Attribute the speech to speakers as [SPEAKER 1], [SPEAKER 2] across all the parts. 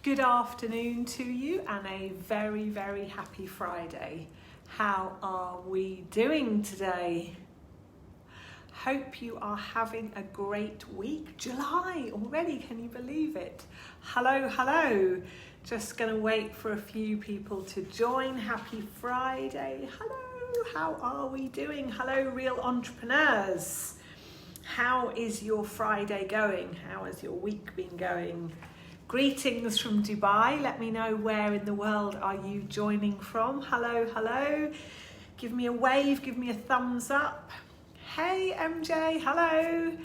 [SPEAKER 1] Good afternoon to you and a very, very happy Friday. How are we doing today? Hope you are having a great week. July already, can you believe it? Hello. Just gonna wait for a few people to join. Happy Friday. Hello, how are we doing? Hello, real entrepreneurs. How is your Friday going? How has your week been going? Greetings from Dubai. Let me know where in the world are you joining from. Hello. Give me a wave, give me a thumbs up. Hey MJ, hello.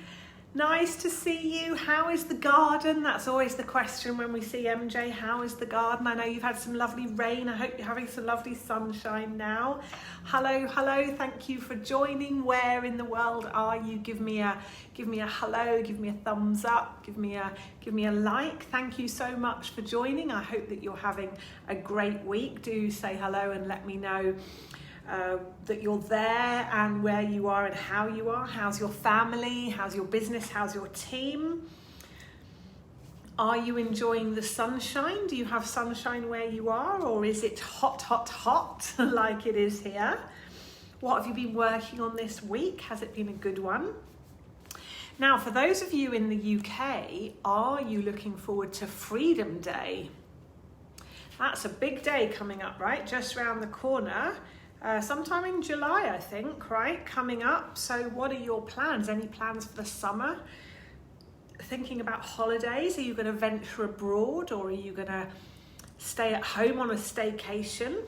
[SPEAKER 1] Nice to see you. How is the garden? That's always the question when we see MJ. How is the garden? I know you've had some lovely rain. I hope you're having some lovely sunshine now. Hello. Thank you for joining. Where in the world are you? Give me a hello. Give me a thumbs up. Give me a like. Thank you so much for joining. I hope that you're having a great week. Do say hello and let me know that you're there and where you are and how you are. How's your family? How's your business? How's your team? Are you enjoying the sunshine? Do you have sunshine where you are, or is it hot like it is here? What have you been working on this week? Has it been a good one? Now, for those of you in the UK, are you looking forward to Freedom Day? That's a big day coming up, right? Just around the corner. Sometime in July, I think, right? Coming up. So what are your plans? Any plans for the summer? Thinking about holidays? Are you going to venture abroad, or are you going to stay at home on a staycation?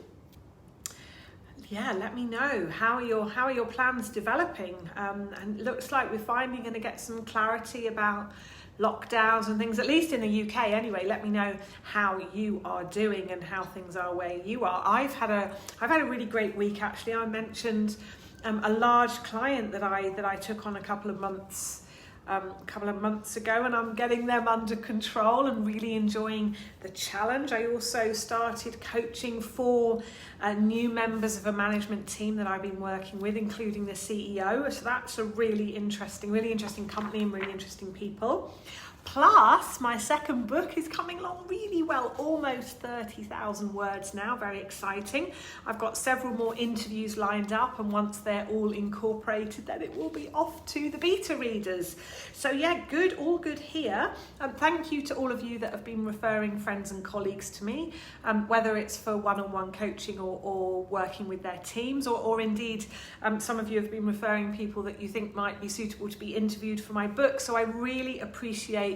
[SPEAKER 1] Yeah, let me know. How are your plans developing? And it looks like we're finally going to get some clarity about lockdowns and things, at least in the UK anyway. Let me know how you are doing and how things are where you are. I've had a really great week actually. I mentioned a large client that I took on a couple of months ago, and I'm getting them under control and really enjoying the challenge. I also started coaching 4 new members of a management team that I've been working with, including the CEO. So that's a really interesting company and really interesting people. Plus, my second book is coming along really well, almost 30,000 words now, very exciting. I've got several more interviews lined up, and once they're all incorporated, then it will be off to the beta readers. So yeah, all good here. And thank you to all of you that have been referring friends and colleagues to me, whether it's for one-on-one coaching or working with their teams, or indeed some of you have been referring people that you think might be suitable to be interviewed for my book. So I really appreciate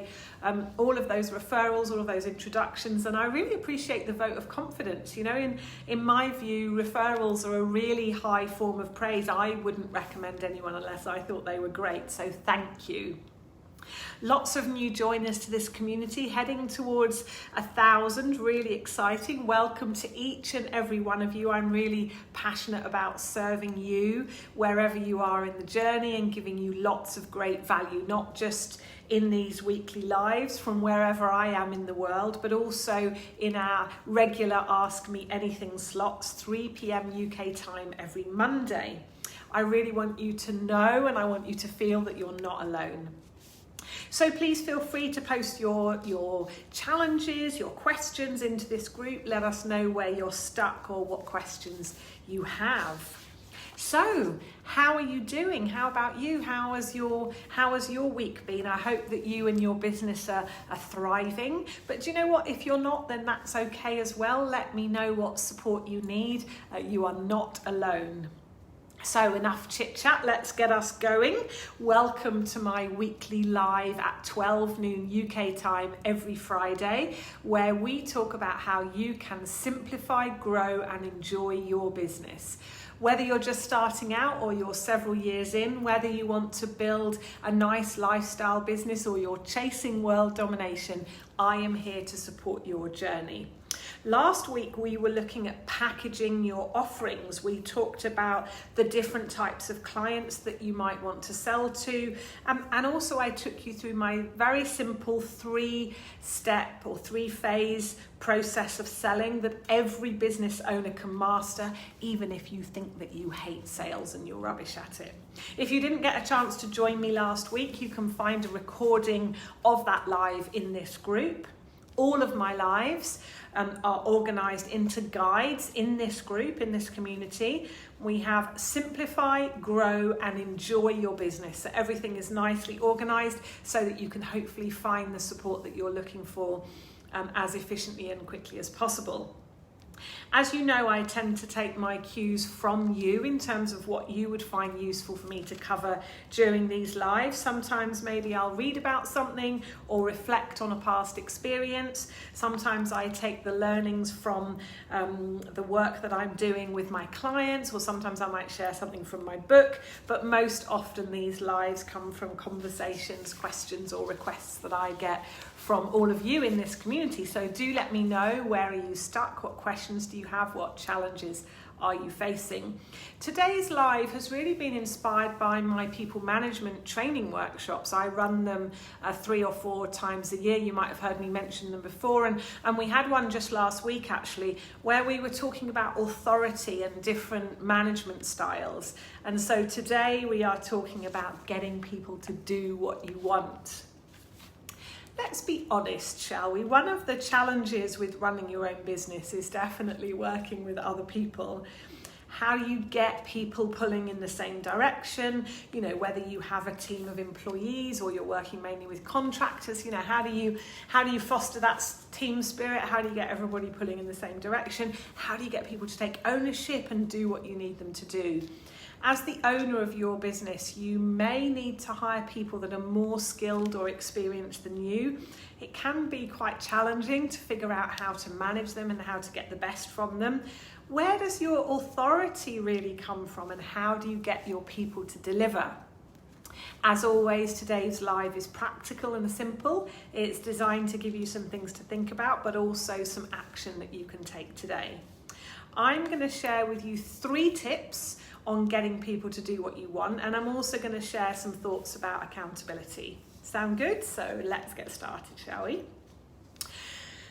[SPEAKER 1] all of those referrals, all of those introductions, and I really appreciate the vote of confidence. You know, in my view, referrals are a really high form of praise. I wouldn't recommend anyone unless I thought they were great, so thank you. Lots of new joiners to this community, heading towards 1,000, really exciting. Welcome to each and every one of you. I'm really passionate about serving you wherever you are in the journey and giving you lots of great value, not just in these weekly lives from wherever I am in the world, but also in our regular Ask Me Anything slots, 3 p.m. UK time every Monday. I really want you to know, and I want you to feel that you're not alone. So please feel free to post your challenges, your questions into this group. Let us know where you're stuck or what questions you have. So, how are you doing? How about you? How has your week been? I hope that you and your business are thriving. But do you know what? If you're not, then that's okay as well. Let me know what support you need. You are not alone. So enough chit chat, let's get us going. Welcome to my weekly live at 12 noon UK time every Friday, where we talk about how you can simplify, grow and enjoy your business. Whether you're just starting out or you're several years in, whether you want to build a nice lifestyle business or you're chasing world domination, I am here to support your journey. Last week we were looking at packaging your offerings. We talked about the different types of clients that you might want to sell to, and also I took you through my very simple 3-step or 3-phase process of selling that every business owner can master, even if you think that you hate sales and you're rubbish at it. If you didn't get a chance to join me last week, you can find a recording of that live in this group. All of my lives are organised into guides in this group, in this community. We have simplify, grow and enjoy your business. So everything is nicely organised so that you can hopefully find the support that you're looking for as efficiently and quickly as possible. As you know, I tend to take my cues from you in terms of what you would find useful for me to cover during these lives. Sometimes maybe I'll read about something or reflect on a past experience. Sometimes I take the learnings from the work that I'm doing with my clients, or sometimes I might share something from my book. But most often these lives come from conversations, questions or requests that I get from all of you in this community. So do let me know, where are you stuck? What questions do you have? What challenges are you facing? Today's live has really been inspired by my people management training workshops. I run them 3 or 4 times a year. You might have heard me mention them before. And we had one just last week actually, where we were talking about authority and different management styles. And so today we are talking about getting people to do what you want. Let's be honest, shall we? One of the challenges with running your own business is definitely working with other people. How do you get people pulling in the same direction? You know, whether you have a team of employees or you're working mainly with contractors, you know, how do you foster that team spirit? How do you get everybody pulling in the same direction? How do you get people to take ownership and do what you need them to do? As the owner of your business, you may need to hire people that are more skilled or experienced than you. It can be quite challenging to figure out how to manage them and how to get the best from them. Where does your authority really come from, and how do you get your people to deliver? As always, today's live is practical and simple. It's designed to give you some things to think about, but also some action that you can take today. I'm going to share with you 3 tips on getting people to do what you want, and I'm also going to share some thoughts about accountability. Sound good? So let's get started, shall we?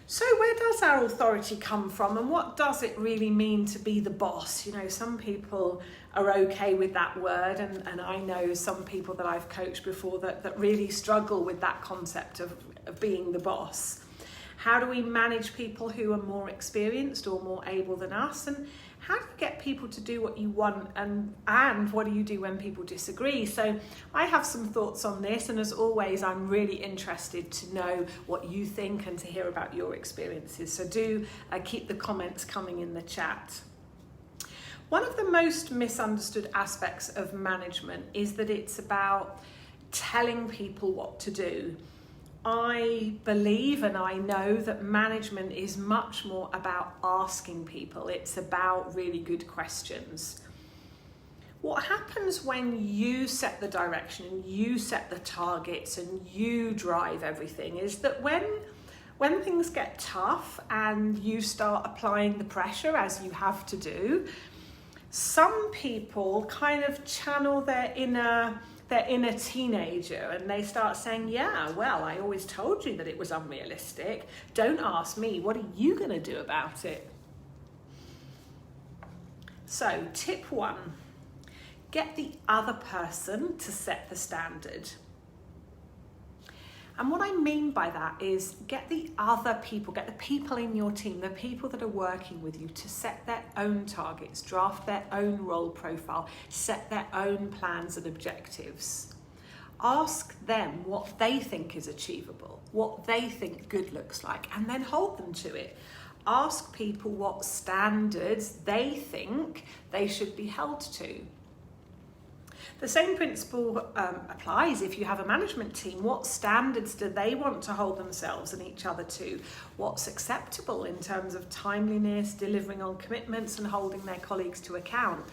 [SPEAKER 1] So where does our authority come from, and what does it really mean to be the boss? You know, some people are okay with that word, and I know some people that I've coached before that really struggle with that concept of being the boss. How do we manage people who are more experienced or more able than us? And how do you get people to do what you want? And what do you do when people disagree? So I have some thoughts on this. And as always, I'm really interested to know what you think and to hear about your experiences. So do keep the comments coming in the chat. One of the most misunderstood aspects of management is that it's about telling people what to do. I believe and I know that management is much more about asking people. It's about really good questions. What happens when you set the direction and you set the targets and you drive everything is that when things get tough and you start applying the pressure, as you have to do, some people kind of channel their inner teenager and they start saying, yeah, well, I always told you that it was unrealistic. Don't ask me. What are you going to do about it? So tip 1, get the other person to set the standard. And what I mean by that is get the other people, get the people in your team, the people that are working with you, to set their own targets, draft their own role profile, set their own plans and objectives. Ask them what they think is achievable, what they think good looks like, and then hold them to it. Ask people what standards they think they should be held to. The same principle applies if you have a management team. What standards do they want to hold themselves and each other to? What's acceptable in terms of timeliness, delivering on commitments and holding their colleagues to account?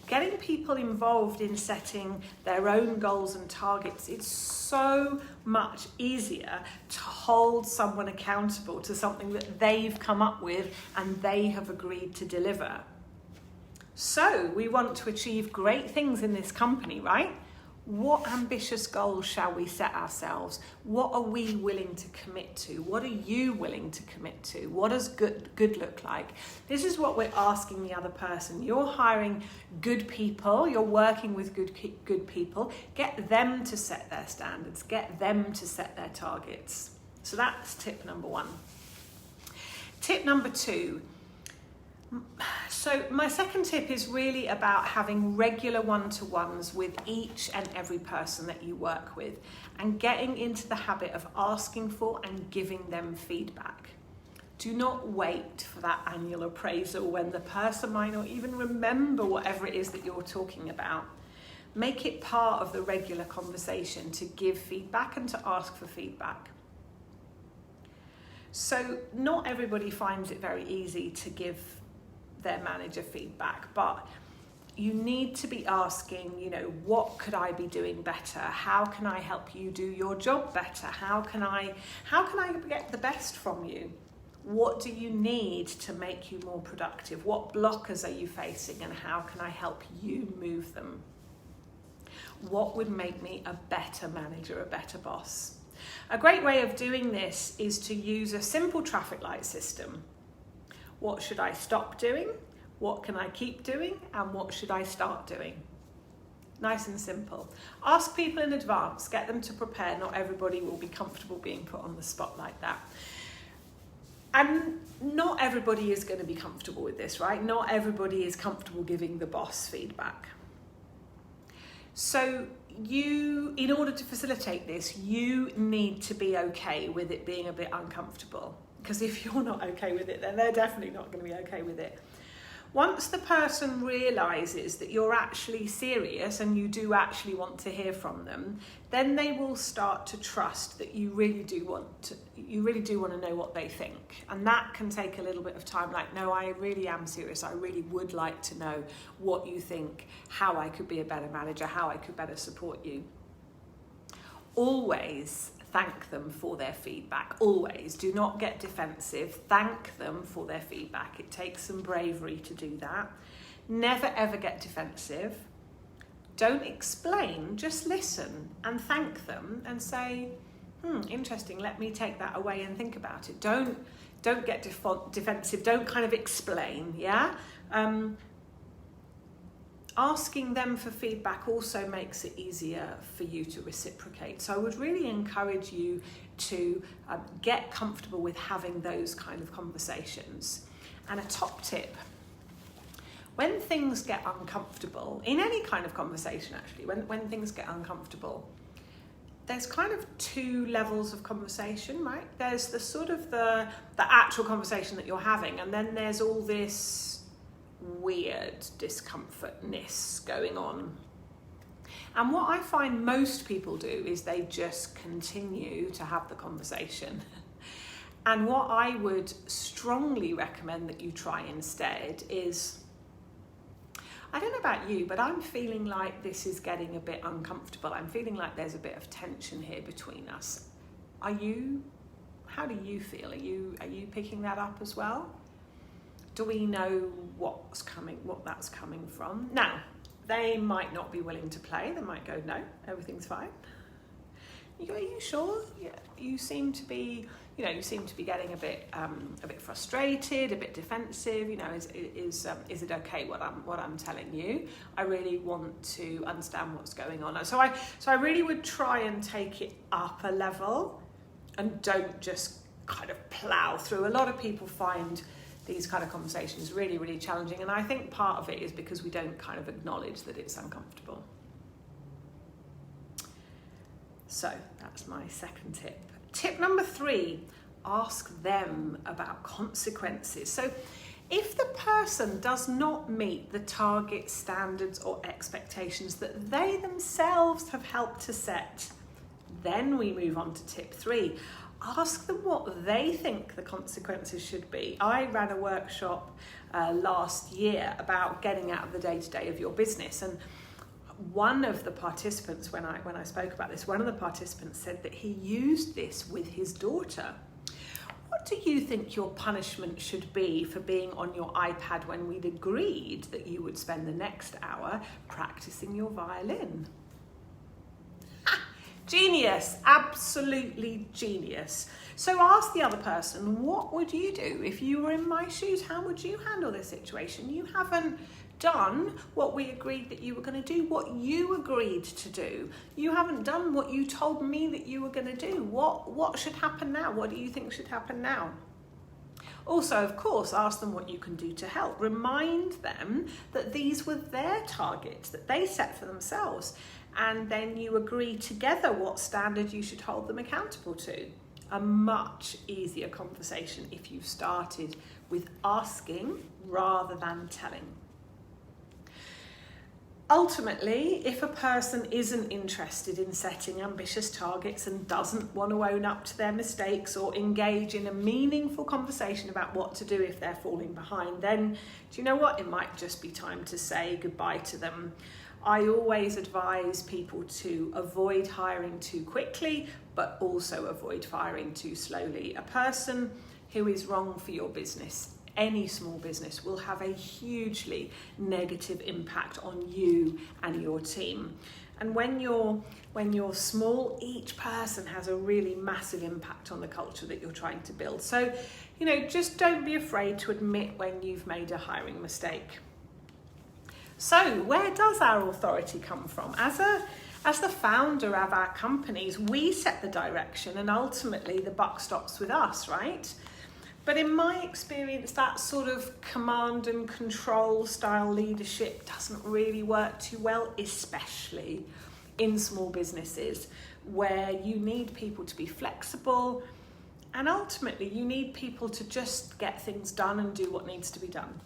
[SPEAKER 1] Getting people involved in setting their own goals and targets, it's so much easier to hold someone accountable to something that they've come up with and they have agreed to deliver. So we want to achieve great things in this company, right? What ambitious goals shall we set ourselves? What are we willing to commit to? What are you willing to commit to? What does good look like? This is what we're asking the other person. You're hiring good people. You're working with good people. Get them to set their standards. Get them to set their targets. So that's tip number 1. Tip number 2. So my second tip is really about having regular one-to-ones with each and every person that you work with, and getting into the habit of asking for and giving them feedback. Do not wait for that annual appraisal when the person might not even remember whatever it is that you're talking about. Make it part of the regular conversation to give feedback and to ask for feedback. So not everybody finds it very easy to give their manager feedback, but you need to be asking, what could I be doing better? How can I help you do your job better? How can I get the best from you? What do you need to make you more productive? What blockers are you facing, and how can I help you move them? What would make me a better manager, a better boss? A great way of doing this is to use a simple traffic light system. What should I stop doing? What can I keep doing? And what should I start doing? Nice and simple. Ask people in advance, get them to prepare. Not everybody will be comfortable being put on the spot like that. And not everybody is going to be comfortable with this, right? Not everybody is comfortable giving the boss feedback. So in order to facilitate this, you need to be okay with it being a bit uncomfortable. Because if you're not okay with it, then they're definitely not going to be okay with it. Once the person realises that you're actually serious and you do actually want to hear from them, then they will start to trust that you really do want to know what they think. And that can take a little bit of time. Like, no, I really am serious. I really would like to know what you think, how I could be a better manager, how I could better support you. Always thank them for their feedback. Always. Do not get defensive. Thank them for their feedback. It takes some bravery to do that. Never ever get defensive. Don't explain, just listen and thank them and say, interesting, let me take that away and think about it. Don't get defensive. Don't kind of explain, yeah? Asking them for feedback also makes it easier for you to reciprocate. So I would really encourage you to get comfortable with having those kind of conversations. And a top tip, when things get uncomfortable, in any kind of conversation actually, when things get uncomfortable, there's kind of 2 levels of conversation, right? There's the sort of the actual conversation that you're having, and then there's all this weird discomfortness going on. And what I find most people do is they just continue to have the conversation. And what I would strongly recommend that you try instead is, I don't know about you, but I'm feeling like this is getting a bit uncomfortable. I'm feeling like there's a bit of tension here between us. How do you feel? Are you picking that up as well? Do we know what that's coming from? Now, they might not be willing to play. They might go, no, everything's fine. You go, are you sure? Yeah, you seem to be getting a bit frustrated, a bit defensive. Is it okay what I'm telling you? I really want to understand what's going on. So I really would try and take it up a level, and don't just kind of plow through. A lot of people find these kind of conversations really, really challenging, and I think part of it is because we don't kind of acknowledge that it's uncomfortable. So that's my second tip. Tip number 3, ask them about consequences. So if the person does not meet the target standards or expectations that they themselves have helped to set, then we move on to tip 3. Ask them what they think the consequences should be. I ran a workshop last year about getting out of the day-to-day of your business, and one of the participants, when I spoke about this, one of the participants said that he used this with his daughter. What do you think your punishment should be for being on your iPad when we'd agreed that you would spend the next hour practicing your violin? Genius, absolutely genius. So ask the other person, what would you do if you were in my shoes? How would you handle this situation? You haven't done what we agreed that you were going to do, what you agreed to do. You haven't done what you told me that you were going to do. What should happen now? What do you think should happen now? Also, of course, ask them what you can do to help. Remind them that these were their targets that they set for themselves. And then you agree together what standard you should hold them accountable to. A much easier conversation if you've started with asking rather than telling. Ultimately, if a person isn't interested in setting ambitious targets and doesn't want to own up to their mistakes or engage in a meaningful conversation about what to do if they're falling behind, then do you know what? It might just be time to say goodbye to them. I always advise people to avoid hiring too quickly, but also avoid firing too slowly. A person who is wrong for your business, any small business, will have a hugely negative impact on you and your team. And when you're small, each person has a really massive impact on the culture that you're trying to build. So, just don't be afraid to admit when you've made a hiring mistake. So, where does our authority come from? As the founder of our companies, we set the direction and ultimately the buck stops with us, right? But in my experience, that sort of command and control style leadership doesn't really work too well, especially in small businesses where you need people to be flexible and ultimately you need people to just get things done and do what needs to be done.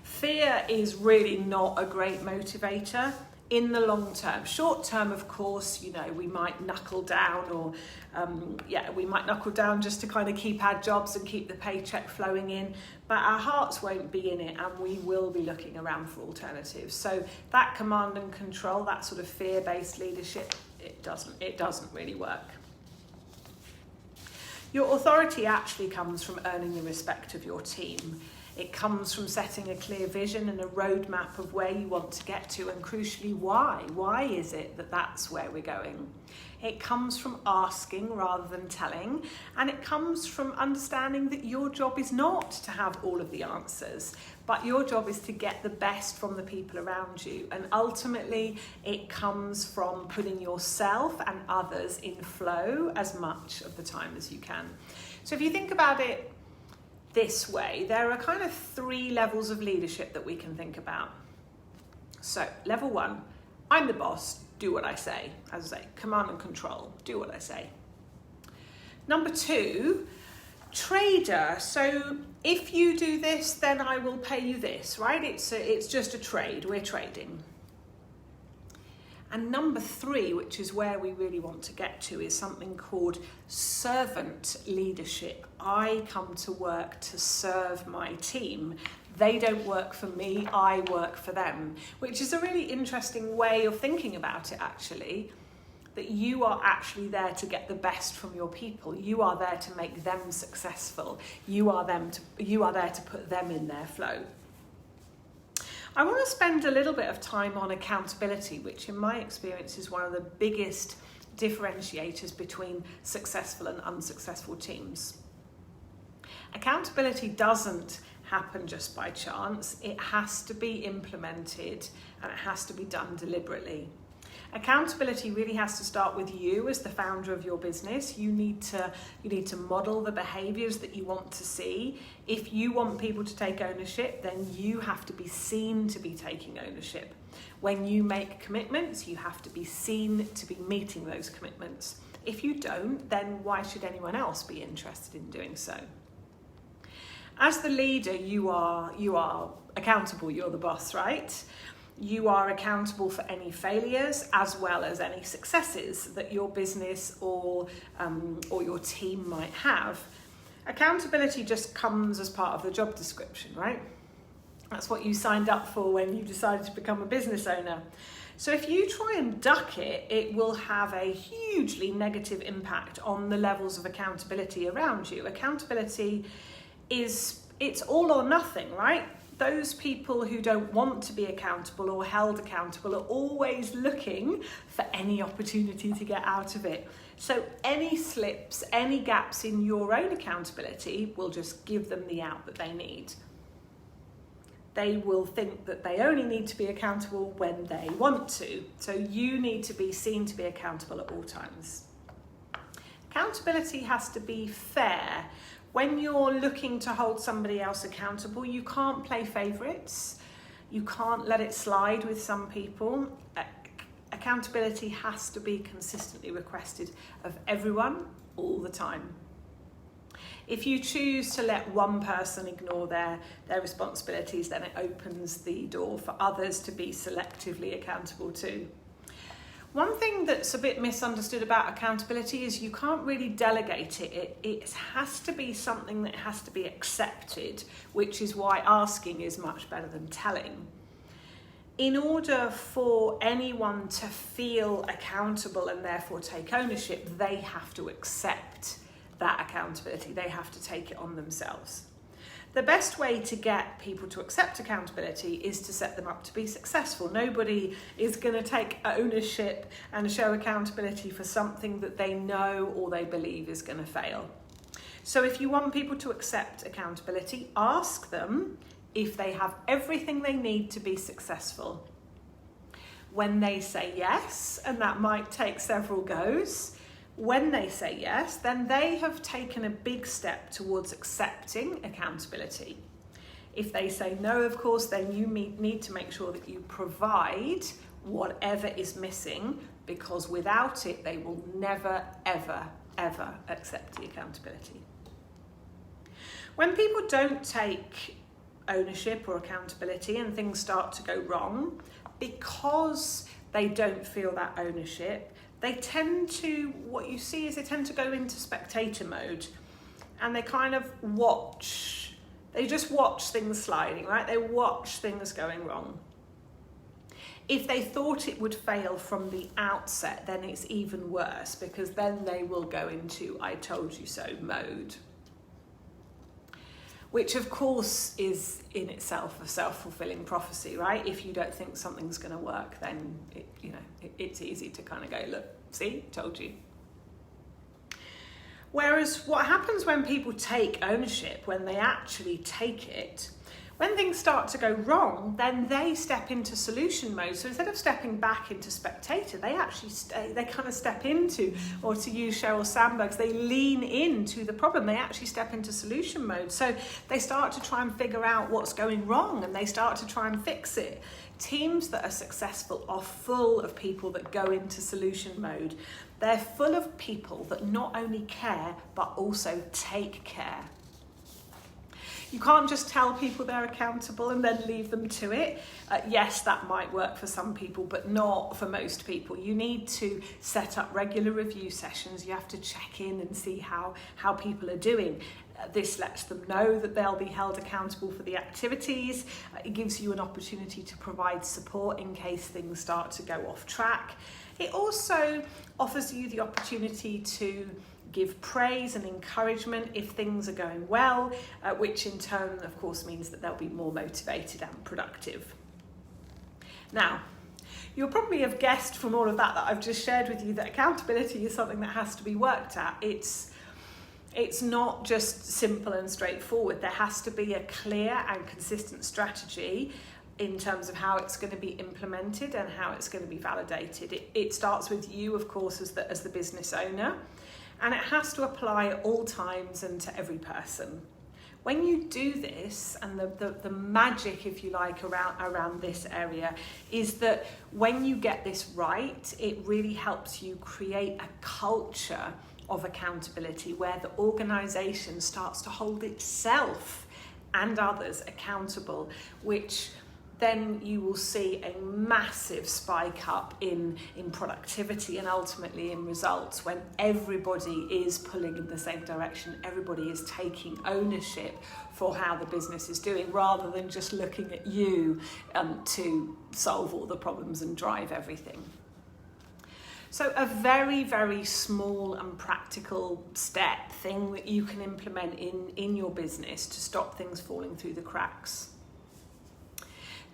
[SPEAKER 1] Fear is really not a great motivator in the long term. Short term, of course, we might knuckle down we might knuckle down just to kind of keep our jobs and keep the paycheck flowing in, but our hearts won't be in it and we will be looking around for alternatives. So that command and control, that sort of fear-based leadership, it doesn't really work. Your authority actually comes from earning the respect of your team. It comes from setting a clear vision and a roadmap of where you want to get to, and crucially, why. Why is it that that's where we're going? It comes from asking rather than telling, and it comes from understanding that your job is not to have all of the answers, but your job is to get the best from the people around you. And ultimately, it comes from putting yourself and others in flow as much of the time as you can. So if you think about it this way, there are kind of 3 levels of leadership that we can think about. So level 1, I'm the boss, do what I say. As I say, command and control, do what I say. Number 2, trader. So if you do this, then I will pay you this, right? It's just a trade, we're trading. And number 3, which is where we really want to get to, is something called servant leadership. I come to work to serve my team. They don't work for me, I work for them, which is a really interesting way of thinking about it, actually, that you are actually there to get the best from your people. You are there to make them successful. You are there to put them in their flow. I want to spend a little bit of time on accountability, which in my experience is one of the biggest differentiators between successful and unsuccessful teams. Accountability doesn't happen just by chance. It has to be implemented and it has to be done deliberately. Accountability really has to start with you as the founder of your business. You need to model the behaviors that you want to see. If you want people to take ownership, then you have to be seen to be taking ownership. When you make commitments, you have to be seen to be meeting those commitments. If you don't, then why should anyone else be interested in doing so? As the leader, you are accountable. You're the boss, right? You are accountable for any failures as well as any successes that your business or your team might have. Accountability just comes as part of the job description, right? That's what you signed up for when you decided to become a business owner. So if you try and duck it, it will have a hugely negative impact on the levels of accountability around you. Accountability it's all or nothing, right? Those people who don't want to be accountable or held accountable are always looking for any opportunity to get out of it. So any slips, any gaps in your own accountability will just give them the out that they need. they will think that they only need to be accountable when they want to. So you need to be seen to be accountable at all times. Accountability has to be fair. When you're looking to hold somebody else accountable, you can't play favourites. You can't let it slide with some people. Accountability has to be consistently requested of everyone all the time. If you choose to let one person ignore their responsibilities, then it opens the door for others to be selectively accountable too. One thing that's a bit misunderstood about accountability is you can't really delegate it. It has to be something that has to be accepted, which is why asking is much better than telling. In order for anyone to feel accountable and therefore take ownership, they have to accept that accountability. They have to take it on themselves. The best way to get people to accept accountability is to set them up to be successful. Nobody is going to take ownership and show accountability for something that they know or they believe is going to fail. So if you want people to accept accountability, ask them if they have everything they need to be successful. When they say yes, and that might take several goes, when they say yes, then they have taken a big step towards accepting accountability. If they say no, of course, then you need to make sure that you provide whatever is missing, because without it, they will never, ever, ever accept the accountability. When people don't take ownership or accountability and things start to go wrong, because they don't feel that ownership, what you see is they tend to go into spectator mode, and they kind of they just watch things sliding, right? They watch things going wrong. If they thought it would fail from the outset, then it's even worse, because then they will go into I told you so mode, which of course is in itself a self-fulfilling prophecy, right? If you don't think something's going to work, then it's easy to kind of go, look, see, told you. Whereas what happens when people take ownership, when they actually take it, when things start to go wrong, then they step into solution mode. So instead of stepping back into spectator, they kind of step into, or to use Sheryl Sandberg's, they lean into the problem. They actually step into solution mode. So they start to try and figure out what's going wrong, and they start to try and fix it. Teams that are successful are full of people that go into solution mode. They're full of people that not only care, but also take care. You can't just tell people they're accountable and then leave them to it. Yes, that might work for some people, but not for most people. You need to set up regular review sessions. You have to check in and see how people are doing. This lets them know that they'll be held accountable for the activities. It gives you an opportunity to provide support in case things start to go off track. It also offers you the opportunity to give praise and encouragement if things are going well, which in turn, of course, means that they'll be more motivated and productive. Now, you'll probably have guessed from all of that I've just shared with you that accountability is something that has to be worked at. It's not just simple and straightforward. There has to be a clear and consistent strategy in terms of how it's going to be implemented and how it's going to be validated. It starts with you, of course, as the business owner. And it has to apply at all times and to every person. When you do this, and the magic, if you like, around this area is that when you get this right, it really helps you create a culture of accountability where the organisation starts to hold itself and others accountable, which then you will see a massive spike up in productivity and ultimately in results when everybody is pulling in the same direction, everybody is taking ownership for how the business is doing, rather than just looking at you to solve all the problems and drive everything. So a very, very small and practical thing that you can implement in your business to stop things falling through the cracks.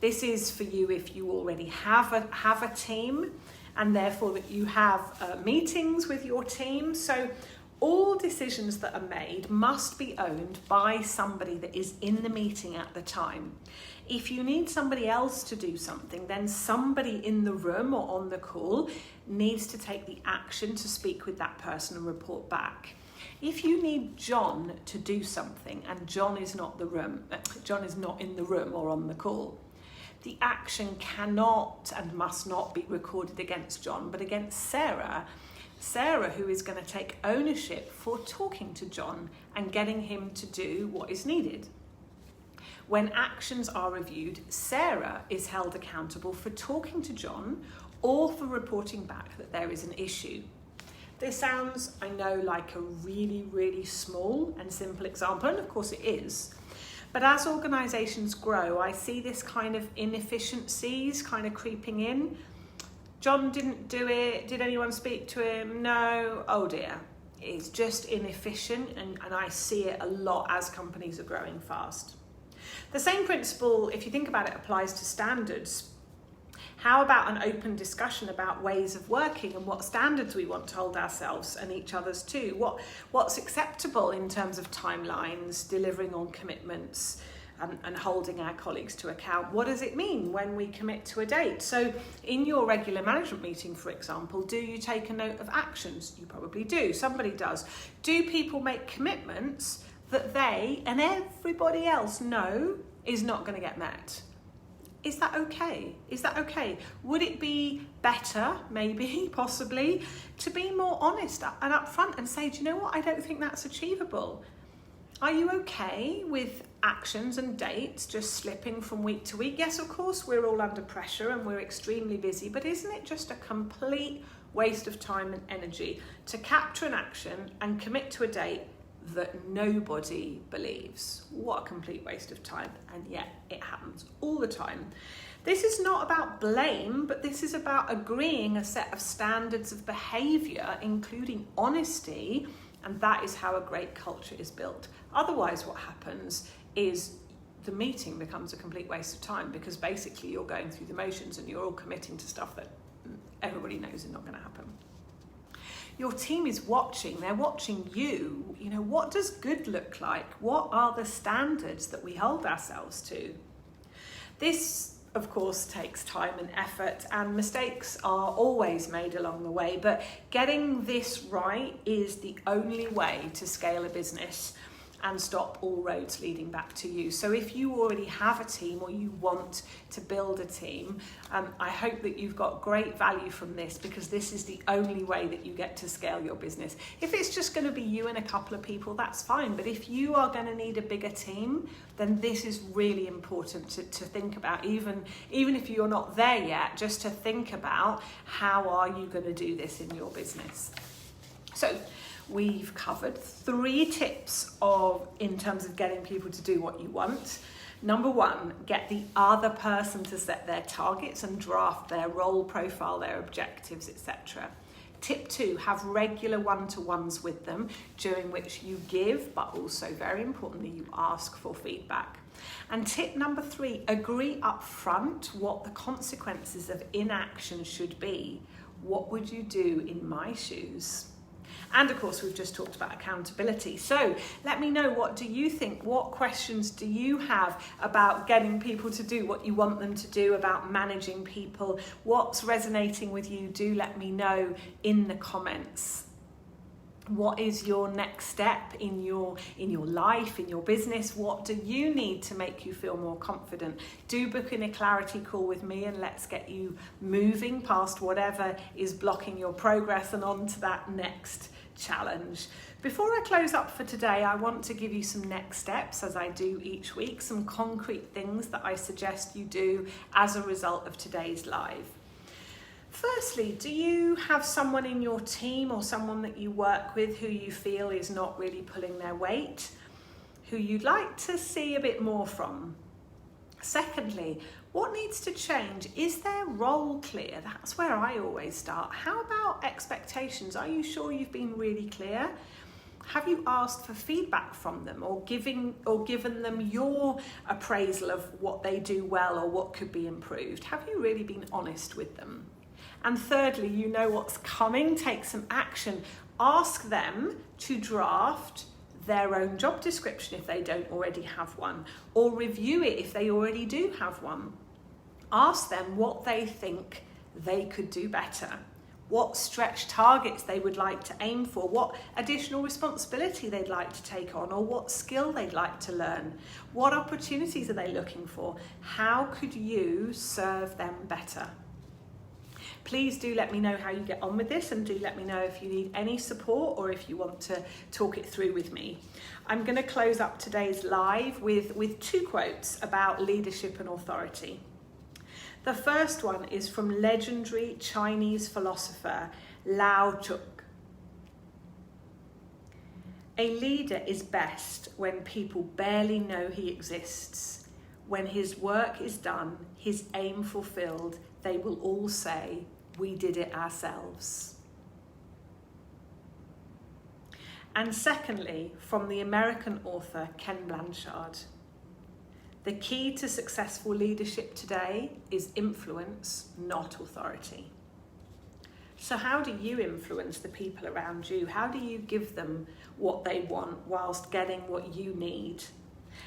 [SPEAKER 1] This is for you if you already have a team, and therefore that you have meetings with your team. So All decisions that are made must be owned by somebody that is in the meeting at the time. If you need somebody else to do something, then somebody in the room or on the call needs to take the action to speak with that person and report back. If you need John to do something and John is not in the room or on the call, the action cannot and must not be recorded against John, but against Sarah, who is going to take ownership for talking to John and getting him to do what is needed. When actions are reviewed, Sarah is held accountable for talking to John or for reporting back that there is an issue. This sounds, I know, like a really, really small and simple example, and of course it is. But as organisations grow, I see this kind of inefficiencies kind of creeping in. John didn't do it. Did anyone speak to him? No. Oh dear. It's just inefficient, and I see it a lot as companies are growing fast. The same principle, if you think about it, applies to standards. How about an open discussion about ways of working and what standards we want to hold ourselves and each other's to? What's acceptable in terms of timelines, delivering on commitments, and holding our colleagues to account? What does it mean when we commit to a date? So in your regular management meeting, for example, do you take a note of actions? You probably do. Somebody does. Do people make commitments that they and everybody else know is not going to get met? Is that okay? Is that okay? Would it be better, maybe, possibly, to be more honest and upfront and say, do you know what, I don't think that's achievable? Are you okay with actions and dates just slipping from week to week? Yes, of course, we're all under pressure and we're extremely busy, but isn't it just a complete waste of time and energy to capture an action and commit to a date that nobody believes? What a complete waste of time, and yet it happens all the time. This is not about blame, but this is about agreeing a set of standards of behaviour, including honesty, and that is how a great culture is built. Otherwise, what happens is the meeting becomes a complete waste of time, because basically you're going through the motions and you're all committing to stuff that everybody knows is not going to happen. Your team is watching, they're watching you. You know, what does good look like? What are the standards that we hold ourselves to? This, of course, takes time and effort, and mistakes are always made along the way, but getting this right is the only way to scale a business and stop all roads leading back to you. So if you already have a team or you want to build a team, I hope that you've got great value from this, because this is the only way that you get to scale your business. If it's just going to be you and a couple of people, that's fine. But if you are going to need a bigger team, then this is really important to think about, even if you're not there yet, just to think about how are you going to do this in your business. So we've covered 3 tips in terms of getting people to do what you want. Number 1, get the other person to set their targets and draft their role profile, their objectives, etc. Tip 2, have regular one-to-ones with them, during which you give, but also very importantly, you ask for feedback. And tip number 3, agree up front what the consequences of inaction should be. What would you do in my shoes? And of course, we've just talked about accountability. So let me know, what do you think? What questions do you have about getting people to do what you want them to do, about managing people? What's resonating with you? Do let me know in the comments. What is your next step in your life, in your business? What do you need to make you feel more confident? Do book in a clarity call with me, and let's get you moving past whatever is blocking your progress and on to that next challenge. Before I close up for today, I want to give you some next steps, as I do each week, some concrete things that I suggest you do as a result of today's live. Firstly, do you have someone in your team or someone that you work with who you feel is not really pulling their weight, who you'd like to see a bit more from? Secondly, what needs to change? Is their role clear? That's where I always start. How about expectations? Are you sure you've been really clear? Have you asked for feedback from them, or given them your appraisal of what they do well or what could be improved? Have you really been honest with them? And thirdly, you know what's coming, take some action. Ask them to draft their own job description if they don't already have one, or review it if they already do have one. Ask them what they think they could do better, what stretch targets they would like to aim for, what additional responsibility they'd like to take on, or what skill they'd like to learn. What opportunities are they looking for? How could you serve them better? Please do let me know how you get on with this, and do let me know if you need any support or if you want to talk it through with me. I'm going to close up today's live with 2 quotes about leadership and authority. The first one is from legendary Chinese philosopher Lao Tzu. A leader is best when people barely know he exists. When his work is done, his aim fulfilled, they will all say, "We did it ourselves." And secondly, from the American author Ken Blanchard. The key to successful leadership today is influence, not authority. So how do you influence the people around you? How do you give them what they want whilst getting what you need?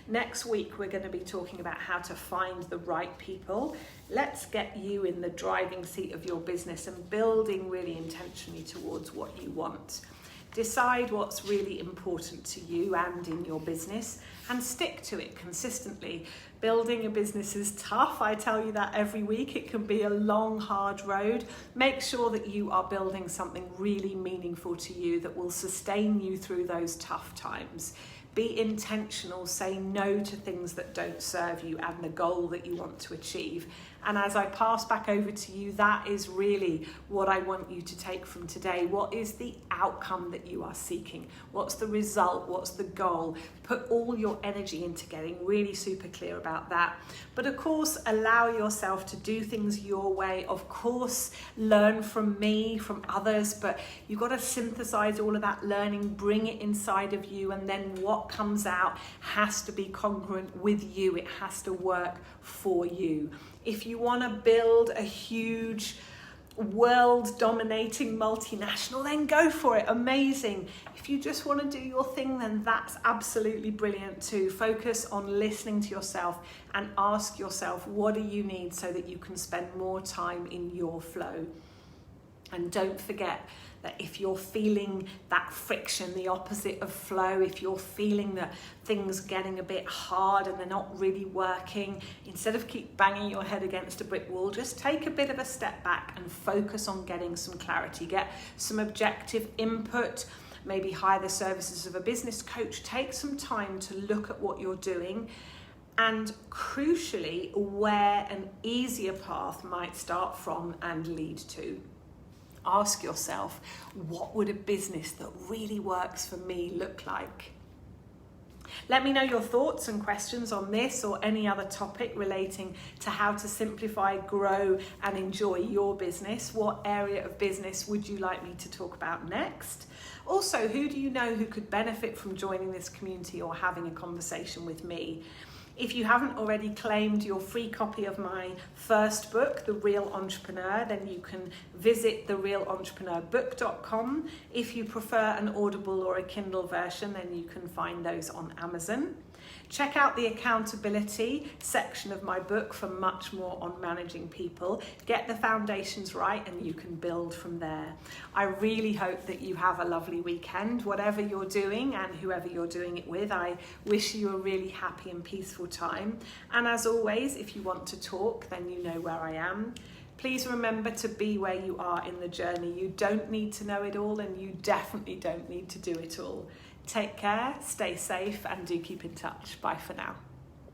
[SPEAKER 1] Next week, we're going to be talking about how to find the right people. Let's get you in the driving seat of your business and building really intentionally towards what you want. Decide what's really important to you and in your business, and stick to it consistently. Building a business is tough. I tell you that every week. It can be a long, hard road. Make sure that you are building something really meaningful to you that will sustain you through those tough times. Be intentional, say no to things that don't serve you and the goal that you want to achieve. And as I pass back over to you, that is really what I want you to take from today. What is the outcome that you are seeking? What's the result? What's the goal? Put all your energy into getting really super clear about that. But of course, allow yourself to do things your way. Of course, learn from me, from others, but you've got to synthesize all of that learning, bring it inside of you, and then what comes out has to be congruent with you. It has to work for you. If you want to build a huge world-dominating multinational, then go for it. Amazing. If you just want to do your thing, then that's absolutely brilliant too. Focus on listening to yourself and ask yourself, what do you need so that you can spend more time in your flow? And don't forget that if you're feeling that friction, the opposite of flow, if you're feeling that things getting a bit hard and they're not really working, instead of keep banging your head against a brick wall, just take a bit of a step back and focus on getting some clarity. Get some objective input, maybe hire the services of a business coach. Take some time to look at what you're doing, and crucially, where an easier path might start from and lead to. Ask yourself, what would a business that really works for me look like? Let me know your thoughts and questions on this or any other topic relating to how to simplify, grow, and enjoy your business. What area of business would you like me to talk about next? Also, who do you know who could benefit from joining this community or having a conversation with me? If you haven't already claimed your free copy of my first book, The Real Entrepreneur, then you can visit therealentrepreneurbook.com. If you prefer an Audible or a Kindle version, then you can find those on Amazon. Check out the accountability section of my book for much more on managing people. Get the foundations right and you can build from there. I really hope that you have a lovely weekend, whatever you're doing and whoever you're doing it with. I wish you a really happy and peaceful time. And as always, if you want to talk, then you know where I am. Please remember to be where you are in the journey. You don't need to know it all, and you definitely don't need to do it all. Take care, stay safe, and do keep in touch. Bye for now.